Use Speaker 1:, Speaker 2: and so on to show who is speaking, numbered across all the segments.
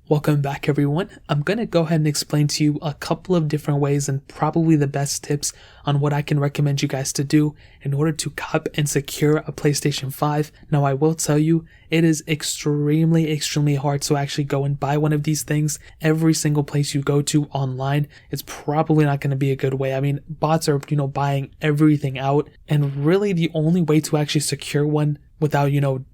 Speaker 1: Welcome back everyone. I'm going to go ahead and explain to you a couple of different ways and probably the best tips on what I can recommend you guys to do in order to cop and secure a PlayStation 5. Now I will tell you, it is extremely hard to actually go and buy one of these things. Every single place you go to online, it's probably not going to be a good way. I mean, bots are, buying everything out, and really the only way to actually secure one without,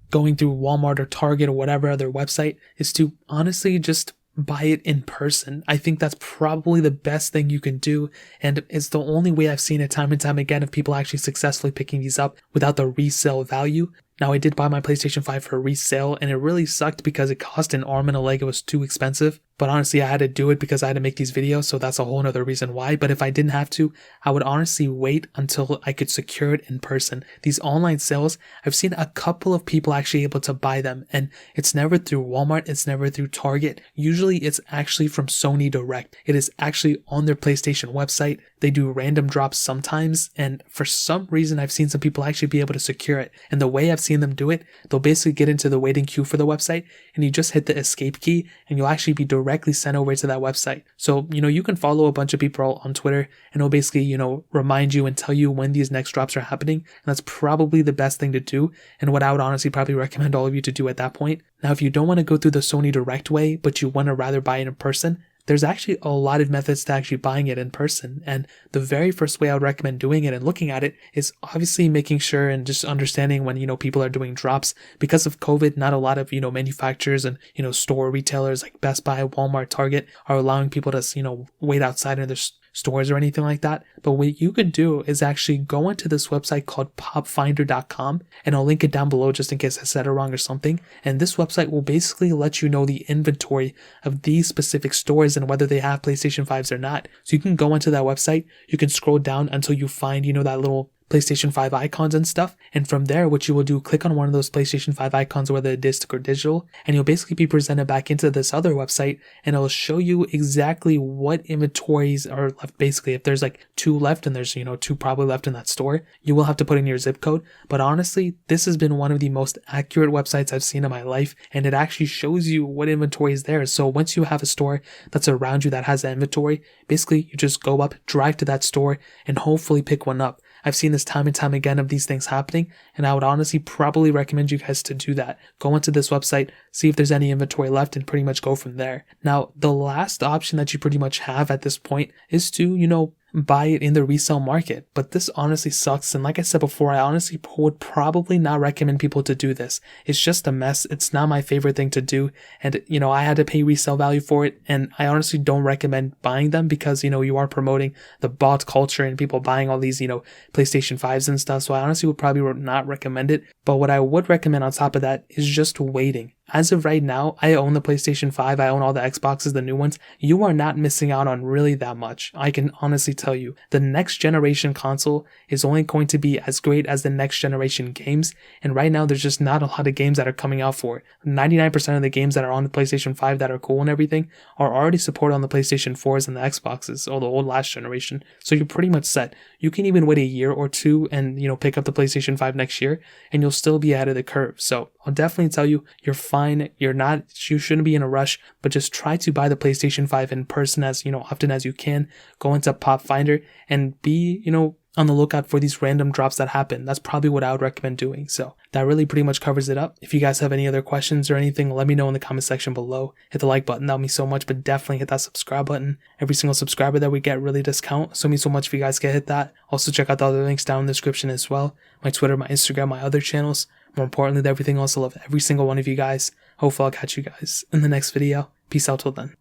Speaker 1: going through Walmart or Target or whatever other website is to honestly just buy it in person. I think that's probably the best thing you can do, and it's the only way I've seen it time and time again of people actually successfully picking these up without the resale value. Now I did buy my PlayStation 5 for resale, and it really sucked because it cost an arm and a leg. It was too expensive, but honestly I had to do it because I had to make these videos, so that's a whole nother reason why. But if I didn't have to, I would honestly wait until I could secure it in person. These online sales, I've seen a couple of people actually able to buy them, and it's never through Walmart, it's never through Target. Usually it's actually from Sony Direct. It is actually on their PlayStation website. They do random drops sometimes, and for some reason I've seen some people actually be able to secure it. And the way I've seen them do it, they'll basically get into the waiting queue for the website, and you just hit the escape key and you'll actually be directly sent over to that website. So, you can follow a bunch of people on Twitter, and it'll basically, remind you and tell you when these next drops are happening. And that's probably the best thing to do, and what I would honestly probably recommend all of you to do at that point. Now, if you don't want to go through the Sony Direct way, but you want to rather buy it in person, there's actually a lot of methods to actually buying it in person. And the very first way I would recommend doing it and looking at it is obviously making sure and just understanding when, people are doing drops. Because of COVID, not a lot of, manufacturers and, store retailers like Best Buy, Walmart, Target are allowing people to, wait outside in their stores or anything like that. But what you can do is actually go into this website called PopFinder.com, and I'll link it down below just in case I said it wrong or something. And this website will basically let you know the inventory of these specific stores and whether they have PlayStation 5s or not. So you can go into that website, you can scroll down until you find, that little PlayStation 5 icons and stuff, and from there what you will do, click on one of those PlayStation 5 icons, whether disc or digital, and you'll basically be presented back into this other website, and it'll show you exactly what inventories are left. Basically, if there's like 2 left and there's 2 probably left in that store, you will have to put in your zip code. But honestly, this has been one of the most accurate websites I've seen in my life, and it actually shows you what inventory is there. So once you have a store that's around you that has that inventory, basically you just go up, drive to that store, and hopefully pick one up. I've seen this time and time again of these things happening, and I would honestly probably recommend you guys to do that. Go into this website, see if there's any inventory left, and pretty much go from there. Now, the last option that you pretty much have at this point is to, buy it in the resale market. But this honestly sucks, and like I said before, I honestly would probably not recommend people to do this. It's just a mess. It's not my favorite thing to do, and I had to pay resale value for it, and I honestly don't recommend buying them because you are promoting the bot culture and people buying all these PlayStation 5s and stuff. So I honestly would probably not recommend it. But what I would recommend on top of that is just waiting. As of right now, I own the PlayStation 5, I own all the Xboxes, the new ones. You are not missing out on really that much. I can honestly tell you, the next generation console is only going to be as great as the next generation games, and right now there's just not a lot of games that are coming out for it. 99% of the games that are on the PlayStation 5 that are cool and everything are already supported on the PlayStation 4s and the Xboxes, or the old last generation. So you're pretty much set. You can even wait a year or two and, pick up the PlayStation 5 next year, and you'll still be ahead of the curve. So I'll definitely tell you, you're fine. You shouldn't be in a rush, but just try to buy the PlayStation 5 in person as, often as you can. Go into PopFinder and be, on the lookout for these random drops that happen. That's probably what I would recommend doing. So that really pretty much covers it up. If you guys have any other questions or anything, let me know in the comment section below. Hit the like button, that would mean so much, but definitely hit that subscribe button. Every single subscriber that we get really does count, so it means so much if you guys can hit that. Also check out the other links down in the description as well. My Twitter, my Instagram, my other channels. More importantly than everything else, I love every single one of you guys. Hopefully I'll catch you guys in the next video. Peace out till then.